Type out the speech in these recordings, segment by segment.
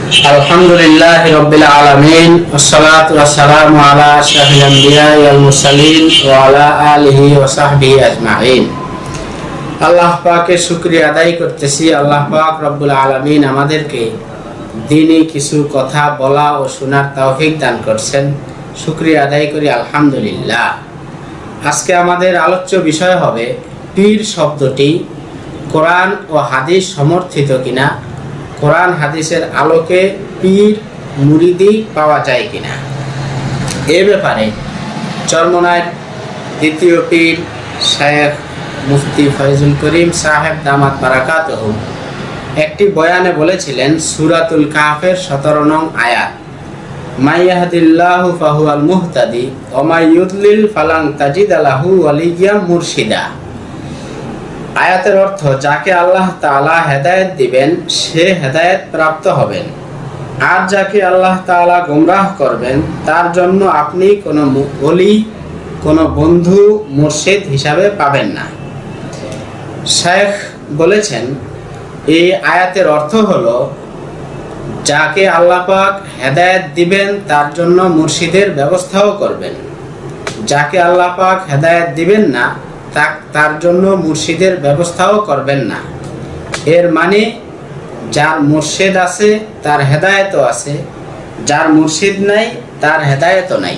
আলহামদুলিল্লাহি রাব্বিল আলামিন ওয়াসসালাতু ওয়াসসালামু আলা আশরাফিল আমবিয়া ওয়াল মুরসালিন ওয়া আলা আলিহি ওয়া সাহবিহি আজমাইন। আল্লাহ পাকের শুকরিয়া আদায় করতেছি। আল্লাহ পাক রব্বুল আলামিন আমাদেরকে দ্বীনি কিছু কথা বলা ও শোনার তৌফিক দান করছেন। শুকরিয়া আদায় করি আলহামদুলিল্লাহ। আজকে আমাদের আলোচ্য বিষয় হবে পীর শব্দটি কোরআন ও হাদিস সমর্থিত কিনা, কোরআন হাদিসের আলোকে পীর মুরিদি পাওয়া যায় কিনা। এ ব্যাপারে চরমনায়ের দ্বিতীয় পীর শায়েখ মুফতি ফয়জুল করিম সাহেব দামাত বারাকাতুহু একটি বয়ানে বলেছিলেন, সূরাতুল কাহফের 17 নং আয়াত, মাইয়াহদিল্লাহু ফাহুয়াল মুহতাদি ওয়া মাই ইউদলিল ফালান তাজিদ লাহু ওয়ালিয়্যাম মুরশিদা। আয়াতের অর্থ, যাকে আল্লাহ তাআলা হেদায়েত দিবেন সে হেদায়েত প্রাপ্ত হবেন, আর যাকে আল্লাহ তাআলা গোমরাহ করবেন তার জন্য আপনি কোনো ওলি, কোনো বন্ধু, মুর্শিদ হিসাবে পাবেন না। শায়েখ বলেছেন, এই আয়াতের অর্থ হলো, যাকে আল্লাহ পাক হেদায়েত দিবেন তার জন্য মুর্শিদের ব্যবস্থাও করবেন, যাকে আল্লাহ পাক হেদায়েত দিবেন না তার জন্য মুর্শিদের ব্যবস্থাও করবেন না। এর মানে যার মুর্শিদ আছে তার হেদায়েতও আছে, যার মুর্শিদ নাই তার হেদায়েতও নাই।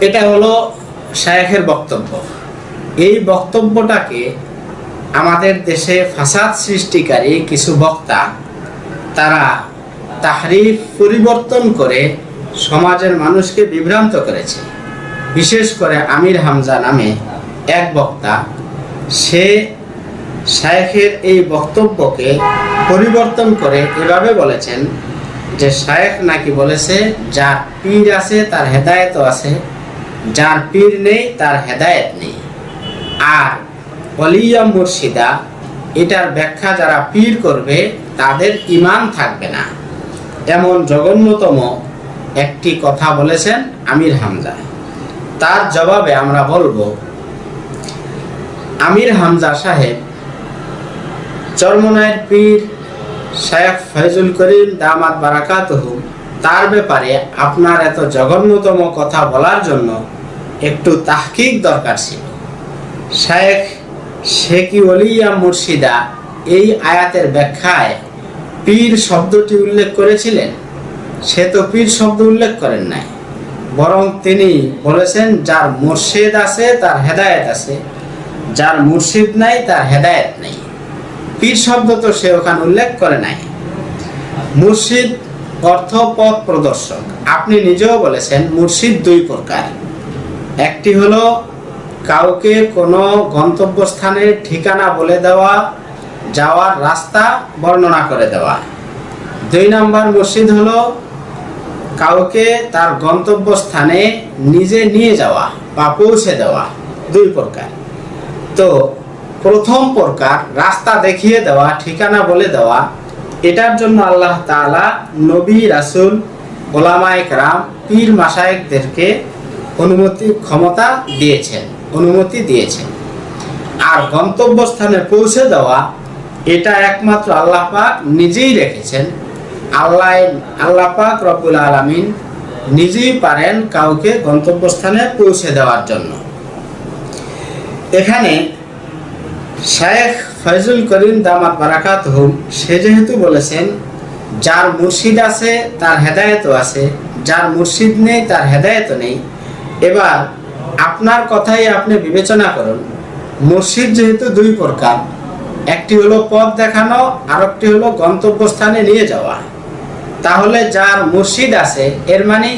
এটা হলো শায়েখের বক্তব্য। এই বক্তব্যটাকে আমাদের দেশে ফাসাদ সৃষ্টিকারী কিছু বক্তা তারা তাহরিফ, পরিবর্তন করে সমাজের মানুষকে বিভ্রান্ত করেছে। বিশেষ করে আমির হামজা নামে এক বক্তা, সে শায়েখের এই বক্তব্যকে পরিবর্তন করে এভাবে বলেছেন যে শায়েখ নাকি বলেছে যার পীর আছে তার হেদায়েতও আছে, যার পীর নেই তার হেদায়েত নেই। আর ওলিয়া মুর্শিদা, এটার ব্যাখ্যা যারা পীর করবে তাদের ঈমান থাকবে না। এমন জঘন্যতম একটি কথা বলেছেন আমির হামজা। তার জবাবে আমরা বলবো, আমির হামজা সাহেব চরমনায়ের পীর শায়েখ ফয়জুল করিম দামাত বারাকাতুহু তার ব্যাপারে আপনার এত জঘন্যতম কথা বলার জন্য একটু তাহকিক দরকার ছিল। শায়েখ সে কি ওলিয়া মুর্শিদা এই আয়াতের ব্যাখ্যায় পীর শব্দটি উল্লেখ করেছিলেন? সে তো পীর শব্দ উল্লেখ করেন নাই, বরং তিনি বলেছেন যার মুর্শিদ আছে তার হেদায়েত আছে, যার মুর্শিদ নাই তার হেদায়েত নেই। পীর শব্দ তো সে ওখানে উল্লেখ করে নাই। মুর্শিদ অর্থ পথ প্রদর্শক। আপনি নিজেও বলেছেন মুর্শিদ দুই প্রকার। একটি হলো কাউকে কোনো গন্তব্যস্থানের ঠিকানা বলে দেওয়া, যাওয়ার রাস্তা বর্ণনা করে দেওয়া। 2 নম্বর মুর্শিদ হলো কাউকে তার গন্তব্যস্থানে নিজে নিয়ে যাওয়া বা পৌঁছে দেওয়া। 2 প্রকার। তো প্রথম প্রকার, রাস্তা দেখিয়ে দেওয়া, ঠিকানা বলে দেওয়া, এটার জন্য আল্লাহ তাআলা নবী, রাসূল, উলামায়ে কেরাম, পীর মাশায়েখদেরকে ক্ষমতা দিয়েছেন, অনুমতি দিয়েছেন। আর গন্তব্যস্থানে পৌঁছে দেওয়া, এটা একমাত্র আল্লাহ পাক নিজেই রেখেছেন। আল্লাহ পাক রব্বুল আলামিন নিজেই পারেন কাউকে গন্তব্যস্থানে পৌঁছে দেওয়ার জন্য। এখানে শায়েখ ফয়জুল করিম দামাত বারাকাতুহু সে যেহেতু বলেছেন যার মুর্শিদ আছে তার হেদায়েতও আছে, যার মুর্শিদ নেই তার হেদায়েতও নেই। এবার আপনার কথাই আপনি বিবেচনা করুন, মুর্শিদ যেহেতু 2 প্রকার, একটি হলো পথ দেখানো, আর একটি হলো গন্তব্যস্থানে নিয়ে যাওয়া। তাহলে যার মুর্শিদ আছে এর মানে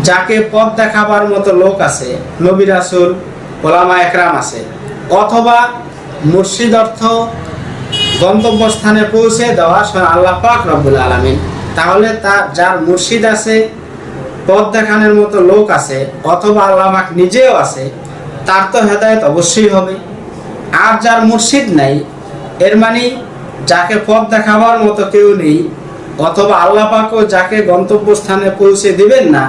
যাকে পথ দেখাবার মতো লোক আছে, নবী, রাসূল, উলামায়ে কেরাম আছে। অথবা মুর্শিদ অর্থ গন্তব্যস্থানে পৌঁছে দেওয়া আল্লাহ পাক রব্বুল আলামিন। তাহলে যার মুর্শিদ আছে, পথ দেখানোর মতো লোক আছে, অথবা আল্লাহ পাক নিজেও আছে, তার তো হেদায়েত অবশ্যই হবে। আর যার মুর্শিদ নাই, এর মানে যাকে পথ দেখাবার মতো কেউ নেই, অথবা আল্লাহ পাকও যাকে গন্তব্যস্থানে পৌঁছে দিবেন না,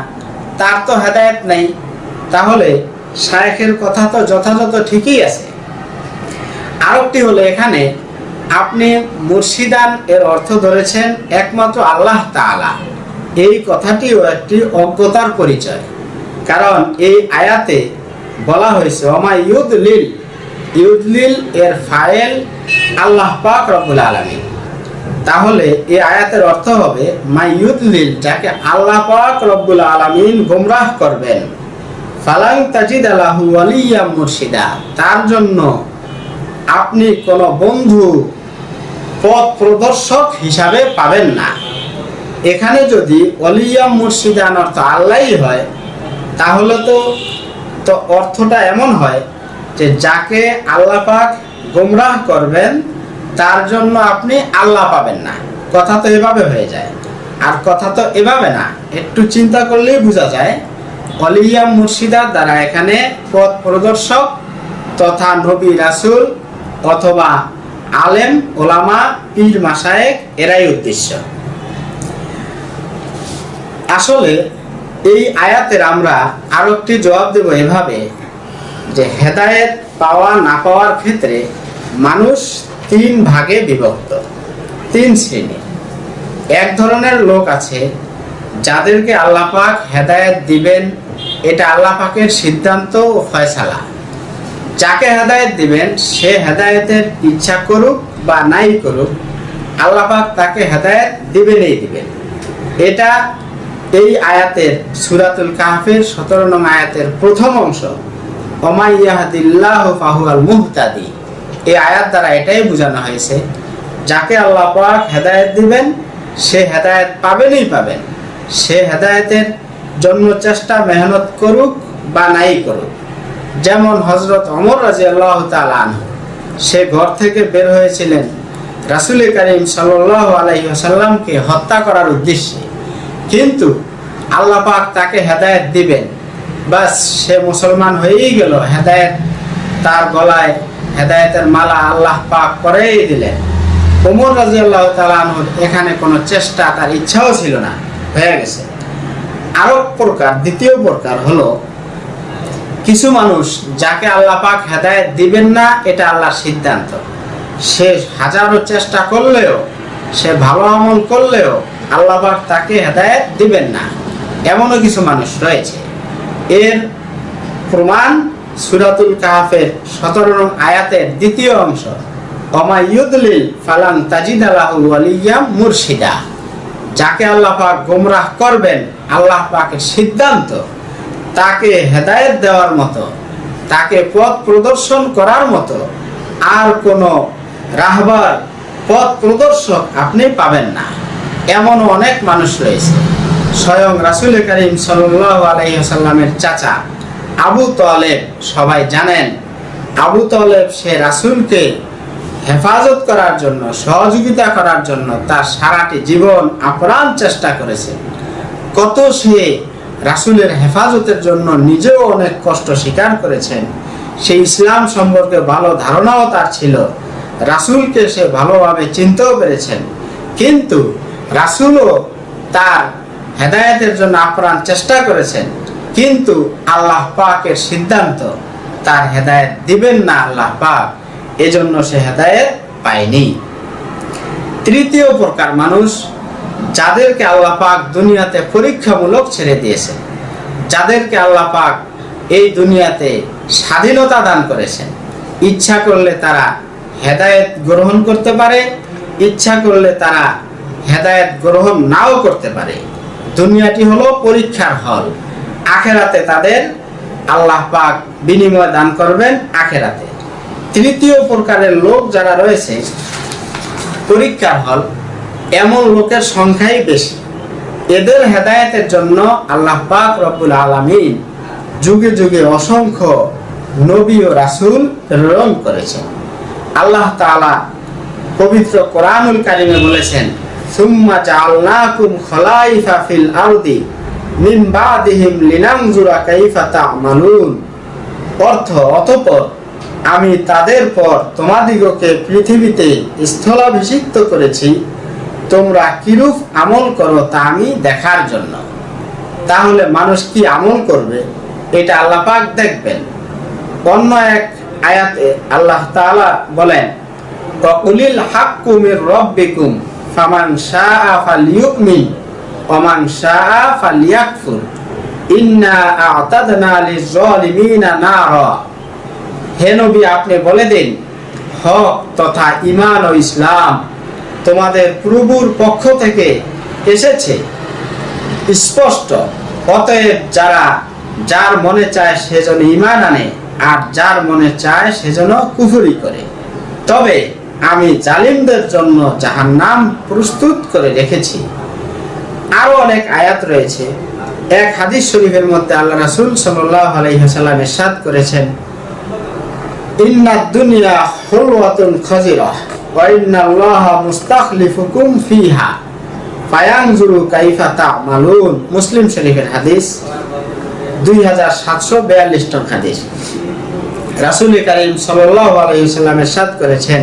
তার তো হেদায়েত নাই। তাহলে শায়েখের কথা তো যথাযথ ঠিকই আছে। আরেকটি হলো, এখানে আপনি মুর্শিদান এর অর্থ ধরেছেন একমাত্র আল্লাহ তাআলা। এই কথাটিও একটি অজ্ঞতার পরিচয়, কারণ এই আয়াতে বলা হয়েছে ওমা ইউদলিল, ইউদলিল এর ফাইল আল্লাহ পাক রব্বুল আলামিন। তাহলে এই আয়াতের অর্থ হবে মা ইউদলিল, যাকে আল্লাহ পাক রব্বুল আলামিন গোমরাহ করবেন, ফালাং তাজিদ লাহু ওয়ালিয়্যাম মুরশিদা, তার জন্য আপনি কোনো বন্ধু পথ প্রদর্শক হিসাবে পাবেন না। এখানে যদি ওয়ালিয়্যাম মুরশিদান অর্থ আল্লাহই হয়, তাহলে তো অর্থটা এমন হয় যে যাকে আল্লাহ পাক গোমরাহ করবেন তার জন্য আপনি আল্লাহ পাবেন না। কথা তো এভাবে হয়ে যায়, আর কথা তো এভাবে না। একটু চিন্তা করলেই বোঝা যায় ওয়ালিয়্যাম মুর্শিদার দ্বারা এখানে পথ প্রদর্শক তথা নবী রাসূল অথবা আলেম ওলামা পীর মাশায়েখ এরাই উদ্দেশ্য। আসলে এই আয়াতের আমরা আরো একটি জবাব দেব এভাবে যে হেদায়েত পাওয়া না পাওয়ার ক্ষেত্রে মানুষ তিন ভাগে বিভক্ত, তিন শ্রেণী। এক ধরনের লোক আছে যাদেরকে আল্লাহ পাক হেদায়েত দিবেন, এটা আল্লাহ পাকের সিদ্ধান্ত ও ফয়সালা। যাকে হেদায়েত দিবেন সে হেদায়েতের ইচ্ছা করুক বা নাই করুক, আল্লাহ পাক তাকে হেদায়েত দিবেনই দিবেন। এটা এই আয়াতের সূরাতুল কাহফের 17 নং আয়াতের প্রথম অংশ, ওমা ইয়াহদিল্লাহু ফাহুয়াল মুহতাদি। এই আয়াত দ্বারা এটাই বোঝানো হয়েছে যাকে আল্লাহ পাক হেদায়েত দিবেন সে হেদায়েত পাবেনই পাবেন। সে হেদায়েতের জন্য চেষ্টা মেহনত করুক বা নাই করুক। যেমন হযরত ওমর রাদিয়াল্লাহু তাআলা আনহু, সে ঘর থেকে বের হয়েছিলেন রাসূল করিম সাল্লাল্লাহু আলাইহি ওয়াসাল্লামকে হত্যা করার উদ্দেশ্যে, কিন্তু আল্লাহ পাক তাকে হেদায়েত দিবেন, বাস সে মুসলমান হয়েই গেল। হেদায়েত তার গলায় হেদায়েতের মালা আল্লাহ পাক করেই দিলেন। ওমর রাদিয়াল্লাহু তাআলা আনহুর এখানে কোনো চেষ্টা, তার ইচ্ছাও ছিল না, হয়ে গেছে। আরো প্রকার, দ্বিতীয় প্রকার হলো কিছু মানুষ যাকে আল্লাহ পাক হেদায়েত দিবেন না, এটা আল্লাহর সিদ্ধান্ত। সে হাজারো চেষ্টা করলেও, সে ভালো আমল করলেও আল্লাহ পাক তাকে হেদায়েত দিবেন না, এমনও কিছু মানুষ রয়েছে। এর প্রমাণ সূরাতুল কাহফের 17 নং আয়াতের দ্বিতীয় অংশ, ওমা ইউদলিল ফালান তাজিদ লাহু ওয়ালিয়্যাম মুরশিদা। যাকে আল্লাহ পাক গোমরাহ করবেন, আল্লাহ পাকের সিদ্ধান্ত, তাকে হেদায়েত দেওয়ার মতো, তাকে পথ প্রদর্শন করার মতো আর কোনো রাহবার পথ প্রদর্শক আপনি পাবেন না। এমন অনেক মানুষ রয়েছে। স্বয়ং রাসূল করিম সাল্লাল্লাহু আলাইহি ওয়াসাল্লামের চাচা আবু তালেব, সবাই জানেন আবু তালেব, সে রাসূলকে হেফাজত করার জন্য, সহযোগিতা করার জন্য তার সারাটি জীবন আপ্রাণ চেষ্টা করেছে। কত সে রাসূলের হেফাজতের জন্য নিজেও অনেক কষ্ট স্বীকার করেছেন। সেই ইসলাম সম্পর্কে ভালো ধারণাও তার ছিল, রাসূলকে সে ভালোভাবে চিনতেও পেরেছেন, কিন্তু রাসূলও তার হেদায়েতের জন্য আপ্রাণ চেষ্টা করেছেন, কিন্তু আল্লাহ পাকের সিদ্ধান্ত তার হেদায়েত দিবেন না আল্লাহ পাক, এজন্য সে হেদায়েত পায়নি। তৃতীয় প্রকার মানুষ যাদেরকে আল্লাহ পাক দুনিয়াতে পরীক্ষামূলক ছেড়ে দিয়েছেন, যাদেরকে আল্লাহ পাক এই দুনিয়াতে স্বাধীনতা দান করেছেন। ইচ্ছা করলে তারা হেদায়েত গ্রহণ করতে পারে, ইচ্ছা করলে তারা হেদায়েত গ্রহণ নাও করতে পারে। দুনিয়াটি হলো পরীক্ষার হল, আখেরাতে তাদের আল্লাহ পাক বিনিময় দান করবেন আখেরাতে। তৃতীয় প্রকারের লোক যারা রয়েছে পরীক্ষার হল, এমন লোকের সংখ্যাই বেশি। এদের হেদায়েতের জন্য আল্লাহ পাক রব্বুল আলামিন যুগে যুগে অসংখ্য নবী ও রাসূল প্রেরণ করেছেন। আল্লাহ তাআলা পবিত্র কোরআনুল কারীমে বলেছেন, সুম্মা জাআলনাকুম খলাইফা ফিল আরদি মিন বাদিহিম লিনানজুরা কাইফা তা'মালুন। অর্থ, অতঃপর আমি তাদের পর তোমাদিগকে পৃথিবীতে স্থলাভিষিক্ত করেছি, তোমরা কিরূপ আমল করো তা আমি দেখার জন্য। তাহলে মানুষ কি আমল করবে এটা আল্লাহ পাক দেখবেন। অন্য এক আয়াতে আল্লাহ তাআলা বলেন, ওয়াকুলিল হাক্কু মির রাব্বিকুম ফামান শাআ ফালইউমিন ওয়া মান শাআ ফালইয়াকফুর ইন্না আ'তাদনা লিয-যালিমিনা নারা। হে নবী, আপনি বলে দিন, হক তথা ঈমান ও ইসলাম তোমাদের প্রভুর পক্ষ থেকে এসেছে স্পষ্ট। অতএব যার মনে চায় সেজন্য ঈমান আনে, আর যার মনে চায় সেজন্য কুফরি করে। তবে আমি জালিমদের জন্য জাহান্নাম প্রস্তুত করে রেখেছি। আরো অনেক আয়াত রয়েছে। এক হাদিস শরীফের মধ্যে আল্লাহ রাসূল সাল্লাল্লাহু আলাইহি ওয়াসাল্লাম ইরশাদ করেছেন, ইন্নাদ দুনিয়া হুলওয়াতুন খাজিরাহ ওয়া ইন্নাল্লাহা মুস্তাখলিফুকুম ফিহা ফায়ানজুরু কাইফা তা'মালুন। মুসলিম শরীফের হাদিস, 2742 নং হাদিস। রাসূল কারীম সাল্লাল্লাহু আলাইহি ওয়াসাল্লাম ইরশাদ করেছেন,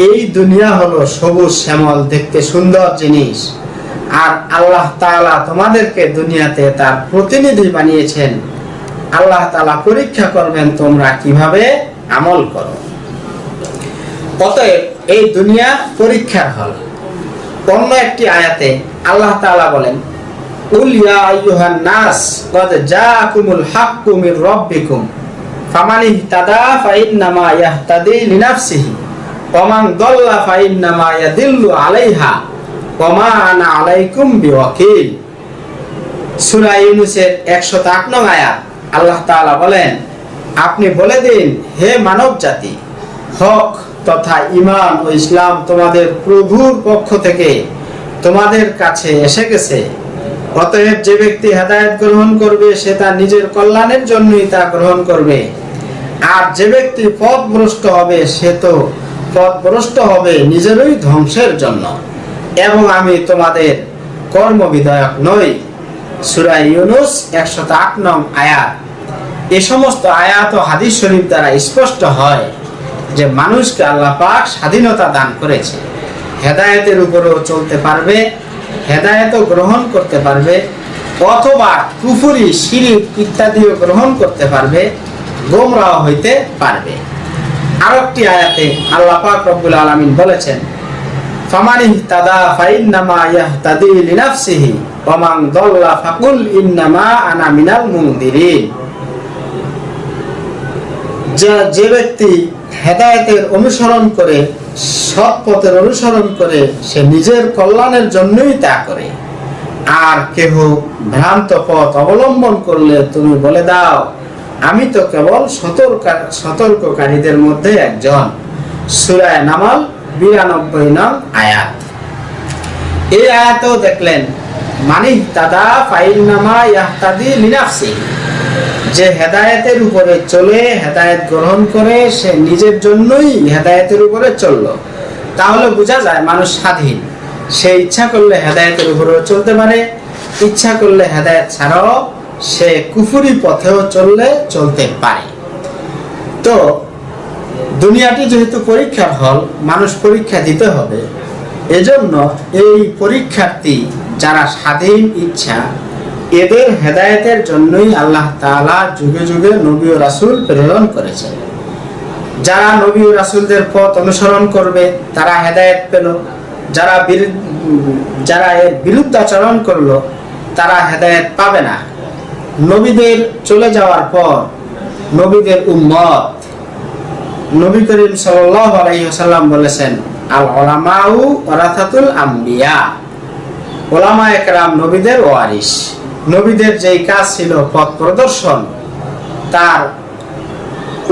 এই দুনিয়া হলো সবুজ শ্যামল দেখতে সুন্দর জিনিস, আর আল্লাহ তাআলা তোমাদেরকে দুনিয়াতে তার প্রতিনিধি বানিয়েছেন। আল্লাহ তাআলা পরীক্ষা করবেন তোমরা কিভাবে আমল করো। অতএব এই দুনিয়া পরীক্ষার হল। অন্য একটি আয়াতে আল্লাহ তাআলা বলেন, কুল ইয়া আইয়ুহান নাস ক্বাদ জাআকুমুল হাক্কু মির রাব্বিকুম ফামান ইহতাদা ফাইন্নামা ইয়াহতাদি লিনাফসিহি ওয়া মান দাল্লা ফাইন্নামা ইয়াদিল্লু আলাইহা ওয়া মা আনা আলাইকুম বিওয়াকিল। সূরা ইউনূসের 108 নং আয়াত আল্লাহ তাআলা বলেন, আপনি বলে দিন, হে মানব জাতি, হক তথা ঈমান ও ইসলাম তোমাদের প্রভুর পক্ষ থেকে তোমাদের কাছে এসে গেছে। অতএব যে ব্যক্তি হেদায়েত গ্রহণ করবে সে তার নিজের কল্যাণের জন্যই তা গ্রহণ করবে, আর যে ব্যক্তি পথভ্রষ্ট হবে সে তো পথভ্রষ্ট হবে নিজেরই ধ্বংসের জন্য, এবং আমি তোমাদের কর্মবিধায়ক নই। সূরা ইউনূস 108 নং আয়াত। এই সমস্ত আয়াত ও হাদিস শরীফ দ্বারা স্পষ্ট হয় যে মানুষকে আল্লাহ পাক স্বাধীনতা দান করেছে। হেদায়েতের উপরেও চলতে পারবে, হেদায়েতও গ্রহণ করতে পারবে, অথবা কুফরি, শিরক ইত্যাদিও গ্রহণ করতে পারবে, গোমরাহ হইতে পারবে। আরেকটি আয়াতে আল্লাহ পাক রব্বুল আলামিন বলেছেন, ফামান ইহতাদা ফাইন্নামা ইয়াহতাদি লিনাফসিহি ওয়া মান দাল্লা ফাকুল ইন্নামা আনা মিনাল মুনদিরিন। যে ব্যক্তি হেদায়েতের অনুসরণ করে, সৎ পথের অনুসরণ করে, সে নিজের কল্যাণের জন্যই তা করে। আর কেহ ভ্রান্ত পথ অবলম্বন করলে তুমি বলে দাও, আমি তো কেবল সতর্ককারীদের মধ্যে একজন। সূরা নামাল 92 নং আয়াত। এই আয়াতেও দেখলেন, মানিহ তাদা ফাইন্নামা ইয়াহতাদি লিনাফসিহি, যে হেদায়েতের উপরে চলে, হেদায়েত গ্রহণ করে, সে নিজের জন্যই হেদায়েতের উপরে চলল। তাহলে বোঝা যায় মানুষ স্বাধীন। সে ইচ্ছা করলে হেদায়েতের উপরেও চলতে পারে, ইচ্ছা করলে হেদায়েত ছাড়াও সে কুফরি পথেও চলতে পারে। তো দুনিয়াটি যেহেতু পরীক্ষার হল, মানুষ পরীক্ষা দিতে হবে। এজন্য এই পরীক্ষার্থী যারা স্বাধীন ইচ্ছা, এদের হেদায়েতের জন্যই আল্লাহ তাআলা যুগে যুগে নবী ও রাসূল প্রেরণ করেছেন। যারা নবী ও রাসূলদের পথ অনুসরণ করবে তারা হেদায়েত পেল, যারা এর বিরুদ্ধাচরণ করলো তারা হেদায়েত পাবে না। নবীদের চলে যাওয়ার পর নবীদের উম্মত, নবী করিম সাল্লাল্লাহু আলাইহি ওয়াসাল্লাম বলেছেন, আল উলামাউ ওয়ারাসাতুল আম্বিয়া। উলামায়ে কেরাম নবীদের ওয়ারিস। নবীদের যেই কাজ ছিল পথ প্রদর্শন, তার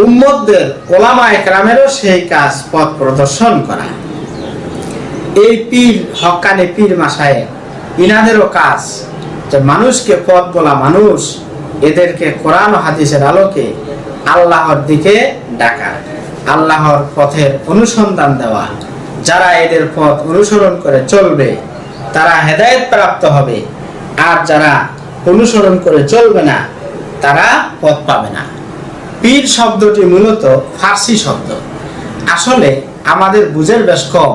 উম্মতদের উলামায়ে কেরামেরও সেই কাজ পথ প্রদর্শন করা। এই পীর, হক্কানি পীর মাশায়েখ, ইনাদেরও কাজ যে মানুষকে পথ বলা, মানুষ এদেরকে কোরআন ও হাদিসের আলোকে আল্লাহর দিকে ডাকা, আল্লাহর পথের অনুসন্ধান দেওয়া। যারা এদের পথ অনুসরণ করে চলবে তারা হেদায়েত প্রাপ্ত হবে, আর যারা অনুসরণ করে চলবে না তারা পথ পাবে না। পীর শব্দটি মূলত ফার্সি শব্দ। আসলে আমাদের বুঝের বেশ কম।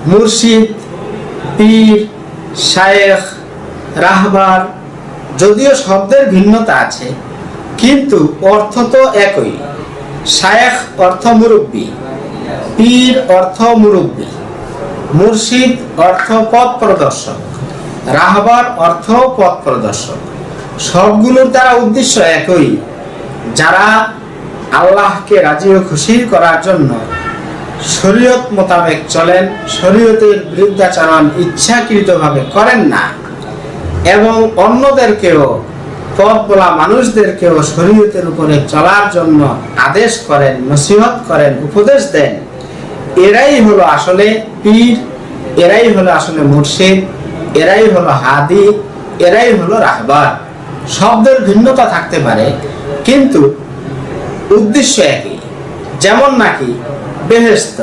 মুর্শিদ, পীর, শায়েখ, রাহবার, যদিও শব্দের ভিন্নতা আছে কিন্তু অর্থ তো একই। শায়েখ অর্থ মুরব্বী, পীর অর্থ মুরব্বী, মুর্শিদ অর্থ পথ প্রদর্শক, রাহবার অর্থ পথ প্রদর্শক। সবগুলোর দ্বারা উদ্দেশ্য একই, যারা আল্লাহকে রাজি ও খুশি করার জন্য শরীয়ত মোতাবেক চলেন, শরীয়তের বিরুদ্ধাচরণ ইচ্ছাকৃতভাবে করেন না এবং অন্যদেরকেও, পথ বলা মানুষদেরকেও শরীয়তের উপরে চলার জন্য আদেশ করেন, নসিহত করেন, উপদেশ দেন, এরাই হলো আসলে পীর, এরাই হলো আসলে মুর্শিদ, এরাই হলো হাদি, এরাই হলো রাহবার। শব্দের ভিন্নতা থাকতে পারে কিন্তু উদ্দেশ্য একই। যেমন নাকি বেহেশত,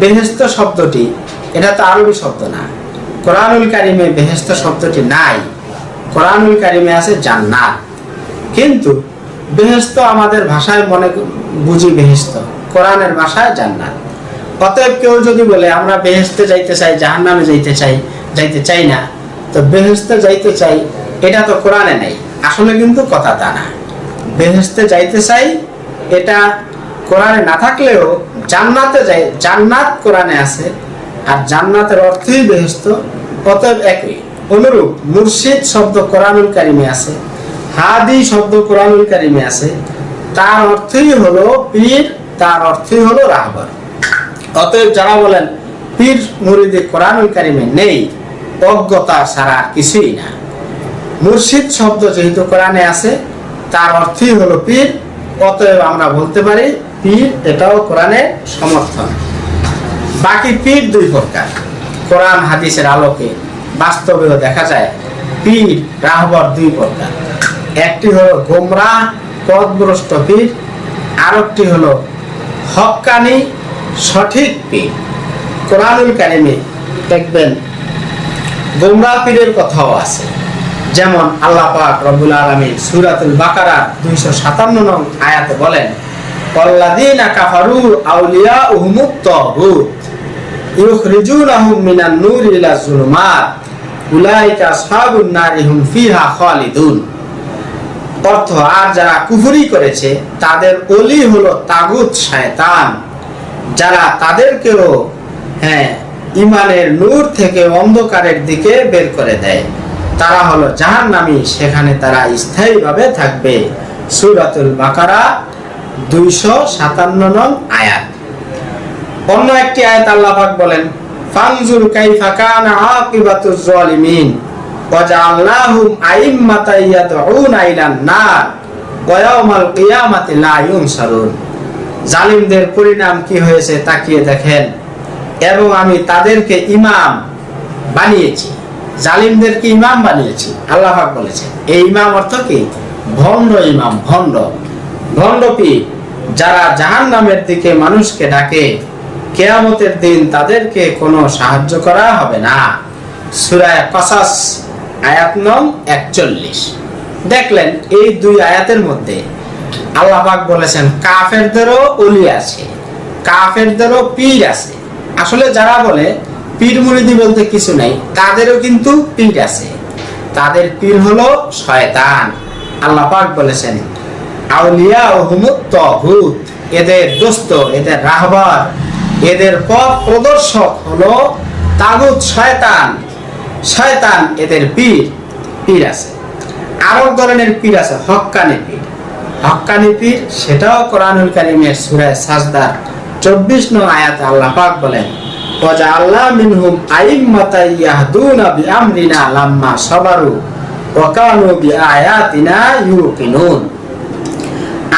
বেহেশত শব্দটি এটা তো আরবি শব্দ না, কোরআনুল কারিমে বেহেশত শব্দটি নাই। কোরআনুল কারিমে আছে জান্নাত, কিন্তু বেহেশত আমাদের ভাষায় মনে বুঝি বেহেশত, কোরআনের ভাষায় জান্নাত। অতএব কেউ যদি বলে আমরা বেহেশতে যাইতে চাই, জাহান্নামে যাইতে চাই না, তো বেহেশতে যাইতে চাই এটা তো কোরআনে নেই। আসলে কিন্তু কথা তা না। বেহেশতে যাইতে চাই এটা কোরআনে না থাকলেও জান্নাতে যাই, জান্নাত কোরআনে আছে, আর জান্নাতের অর্থই বেহেশত, অতএব একই। অনুরূপ মুর্শিদ শব্দ কোরআনুল কারিমে আছে, হাদি শব্দ কোরআনুল কারিমে আছে, তার অর্থই হলো পীর, তার অর্থই হলো রাহবার। অতএব যারা বলেন পীর মুরিদি কোরআনুল কারিমে নেই, অজ্ঞতা ছাড়া কিছুই না। মুর্শিদ শব্দ যেহেতু কোরআনে আছে, তার অর্থই হলো পীর, অতএব আমরা বলতে পারি পীর এটাও কোরআনের সমর্থন। বাকি পীর দুই প্রকার, কোরআন হাদিসের আলোকে বাস্তবেও দেখা যায় পীর রাহবার দুই প্রকার। একটি হলো গোমরাহ পথভ্রষ্ট পীর, আরেকটি হলো হক্কানি সঠিক পীর। কোরআনুল কারিমে দেখবেন গোমরাহ পীরের কথাও আছে। যেমন আল্লাহ পাক রব্বুল আলামিন সূরাতুল বাকারা 257 নং আয়াতে বলেন, আল্লাযীনা কাফারু আউলিয়াউহুমুত তাগুত ইউখরিজুনাহুম মিনান নূরি ইলা যুলুমাত উলাইকা আসহাবুন নারি হুম ফিহা খালিদুন। অর্থ, আর যারা কুফরি করেছে তাদের ওলি হলো তাগুত শয়তান, যারা তাদেরকেও ইমানের নূর থেকে অন্ধকারের দিকে বের করে দেয়, তারা হলো জাহান্নামী, সেখানে তারা স্থায়ীভাবে থাকবে। সূরাতুল বাকারা 257 নং আয়াত। অন্য একটি আয়াত আল্লাহ পাক বলেন, ফানজুর কাইফা কানা আকিবাতুজ জালিমিন ওয়া জাআলনাহুম আইম্মাতান ইয়াদউনা ইলান নার ওয়া ইয়াউমাল কিয়ামাতি লা ইউনসারুন। জালিমদের পরিণাম কি হয়েছে তাকিয়ে দেখেন, এবং আমি তাদেরকে ইমাম বানিয়েছি। জালিমদেরকে ইমাম বানিয়েছি, আল্লাহ পাক বলেছেন। এই ইমাম অর্থ কি? ভণ্ড ইমাম, ভণ্ড পীর, যারা জাহান্নামের দিকে মানুষকে ডাকে, কিয়ামতের দিন তাদেরকে কোনো সাহায্য করা হবে না। সূরা কসাস আয়াত নং 41। দেখলেন এই দুই আয়াতের মধ্যে আল্লাহ পাক বলেছেন কাফেরদেরও ওলি আছে, কাফেরদেরও পীর আছে। আসলে যারা বলে পীর মুরিদি বলতে কিছু নাই, তাদেরও কিন্তু পীর আছে। তাদের পীর হলো শয়তান। আল্লাহ পাক বলেছেন আউলিয়াউহুমুত তাগুত, এদের দোস্ত, এদের রাহবার, এদের পথ প্রদর্শক হলো তাগুত শয়তান। শয়তান এদের পীর আছে। আরো ধরনের পীর আছে হক্কানি পীর। হক্কানি পীর সেটাও কোরআনুল কারীমের সূরা সাজদার 24 নং আয়াতে আল্লাহ পাক বলেন, ওয়াজআলনা মিনহুম আইম্মাতান ইয়াহদুনা বিআমরিনা লাম্মা সাবারু ওয়া কানু বিআয়াতিনা ইউকিনুন।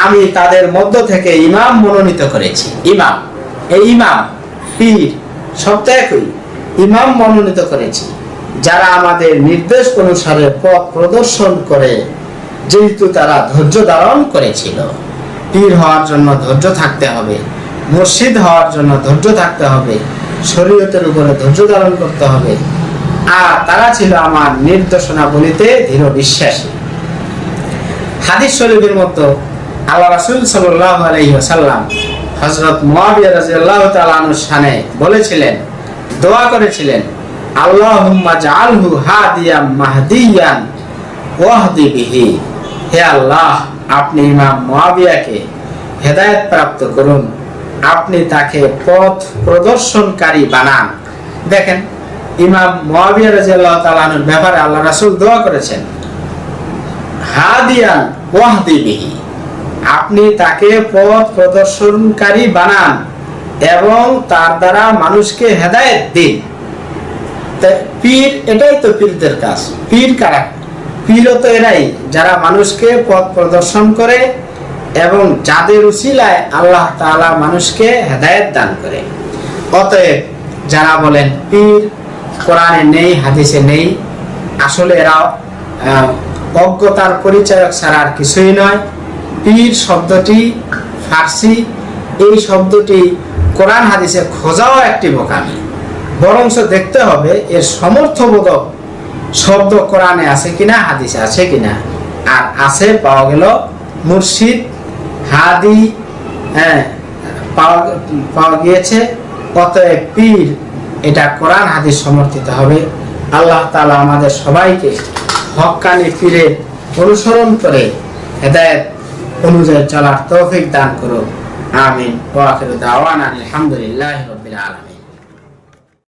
আমি তাদের মধ্য থেকে ইমাম মনোনীত করেছি। ইমাম, এই ইমাম পীর সব একই, ইমাম মনোনীত করেছি যারা আমাদের নির্দেশ অনুসারে পথ প্রদর্শন করে, যেহেতু তারা ধৈর্য ধারণ করেছিল। পীর হওয়ার জন্য ধৈর্য থাকতে হবে, মুর্শিদ হওয়ার জন্য ধৈর্য থাকতে হবে, শরীয়তের উপরে ধৈর্য ধারণ করতে হবে, আর তারা ছিল আমার নির্দেশনাবলীতে দৃঢ় বিশ্বাসী। হাদিস শরীফের মতো আল্লাহ রাসূল সাল্লাল্লাহু আলাইহি ওয়াসাল্লাম হযরত মুআবিয়া রাদিয়াল্লাহু তাআলা আনহুর শানে বলেছিলেন, দোয়া করেছিলেন, আল্লাহুম্মা জাআলহু হাদিয়াম মাহদিয়ান ওয়াহদি বিহি। হে আল্লাহ, আপনি ইমাম মুআবিয়াকে হেদায়েত প্রাপ্ত করুন আপনি তাকে পথ প্রদর্শনকারী বানান। দেখেন, ইমাম মুয়াবিয়া রাদিয়াল্লাহু তাআলা আনহুর ব্যাপারে আল্লাহ রাসূল দোয়া করেছেন, হাদিয়ান ওয়াহদি বিহি, আপনি তাকে পথ প্রদর্শনকারী বানান এবং তার দ্বারা মানুষকে হেদায়েত দিন। পীর, এটাই তো পীরদের কাজ। পীর কারা? পীরও তো এরাই, যারা মানুষকে পথ প্রদর্শন করে এবং যাদের উসিলায় আল্লাহ তাআলা মানুষকে হেদায়েত দান করে। অতএব যারা বলেন পীর কোরআনে নেই, হাদিসে নেই, আসলে এরা অজ্ঞতার পরিচয়ক ছাড়া আর কিছুই নয়। পীর শব্দটি ফার্সি, এই শব্দটি কোরআন হাদিসে খোঁজাও একটি বোকামি। বরঞ্চ দেখতে হবে এর সমর্থবোধক শব্দ কোরআনে আছে কিনা, হাদিসে আছে কিনা। আর আছে, পাওয়া গেল মুর্শিদ, হাদি, পাওয়া গিয়েছে। অতএব পীর, এটা কোরআন হাদিস সমর্থিত হবে। আল্লাহ তাআলা আমাদের সবাইকে হক্কানি পীরের অনুসরণ করে হেদায়েত অনুযায়ী চলার তৌফিক দান করুন। আমিন। ওয়া আখিরু দাওয়ানা আলহামদুলিল্লাহি রাব্বিল আলামিন।